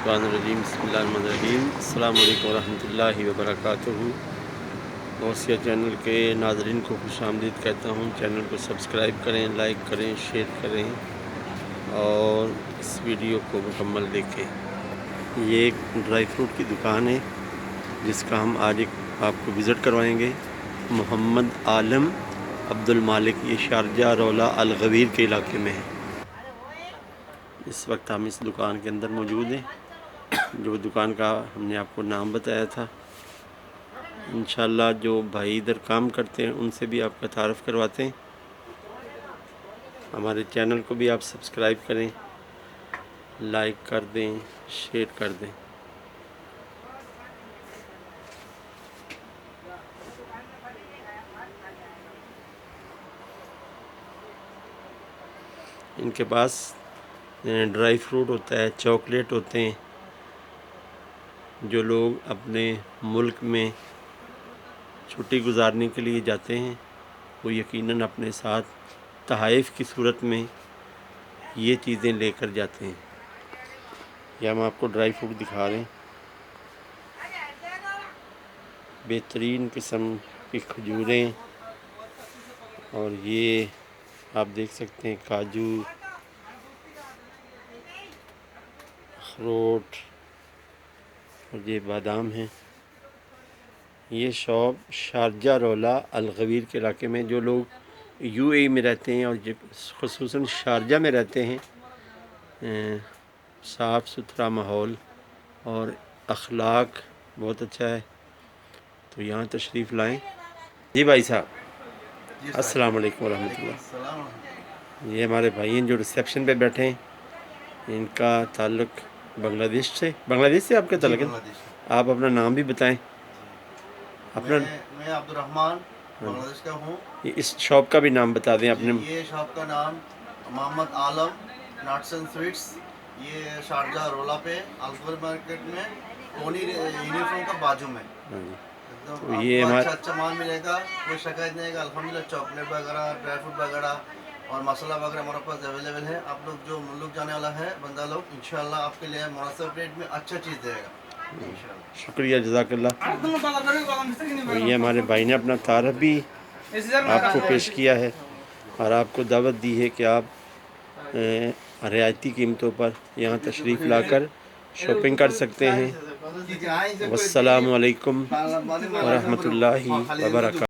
मिनश्शैतानिर्रजीम बिस्मिल्लाहिर्रहमानिर्रहीम अस्सलाम वालेकुम रहमतुल्लाहि व बरकातुहू। गौसिया चैनल के नाज़रीन को खुशामदीद कहता हूँ। चैनल को सब्सक्राइब करें, लाइक करें, शेयर करें और इस वीडियो को मुकम्मल देखें। ये एक ड्राई फ्रूट की दुकान है जिसका हम आज एक आपको विज़िट करवाएंगे। मोहम्मद आलम अब्दुल मालिक, ये शारजा रौला अल गवीर के इलाके में है। इस वक्त हम इस दुकान के अंदर मौजूद हैं। जो दुकान का हमने आपको नाम बताया था, इंशाल्लाह जो भाई इधर काम करते हैं उनसे भी आपका तारुफ करवाते हैं। हमारे चैनल को भी आप सब्सक्राइब करें, लाइक कर दें, शेयर कर दें। इनके पास ड्राई फ्रूट होता है, चॉकलेट होते हैं। जो लोग अपने मुल्क में छुट्टी गुजारने के लिए जाते हैं वो यकीनन अपने साथ तोहफ़े की सूरत में ये चीज़ें लेकर जाते हैं। ये हम आपको ड्राई फ्रूट दिखा रहे हैं। बेहतरीन किस्म की खजूरें, और ये आप देख सकते हैं काजू, अखरोट, और ये बादाम हैं। ये शॉप शारजा रौला अल गवीर के इलाके में, जो लोग यूएई में रहते हैं और ख़ुसूसन शारजा में रहते हैं, साफ़ सुथरा माहौल और अखलाक बहुत अच्छा है, तो यहाँ तशरीफ़ लाएं। जी भाई साहब, अस्सलाम वालेकुम रहमतुल्लाह। ये हमारे भाई हैं जो रिसेप्शन पे बैठे हैं। इनका ताल्लुक़ बांग्लादेश से आपका ताल्लुक़ है? आप अपना नाम भी बताएं। अपना मैं अब्दुर्रहमान बांग्लादेश का हूँ। इस शॉप का भी नाम बता दें अपने। ये शॉप का नाम मोहम्मद आलम नट्स एंड स्वीट्स, ये शारजा रोला पे अलगोर मार्केट में टोनी यूनिफॉर्म का बाजू में। तो ये हमारा अच्छा माल मिलेगा, कोई शिकायत नहीं है। अल्हम्दुलिल्लाह चॉकलेट वगैरह, ड्राई फ्रूट वगैरह और मसाला वगैरह हमारे पास अवेलेबल है। आप लोग जो मुल्क जाने वाला है बंदा लोग, इंशाल्लाह आपके लिए मुनासिब रेट में अच्छा चीज़ देगा। शुक्रिया, जज़ाकल्लाह। और ये हमारे भाई ने अपना तारफ़ भी आपको पेश किया है और आपको दावत दी है कि आप रियायती कीमतों पर यहाँ तशरीफ़ लाकर शॉपिंग कर सकते हैं। वस्सलामु अलैकुम व रहमतुल्लाहि व बरकातुहू।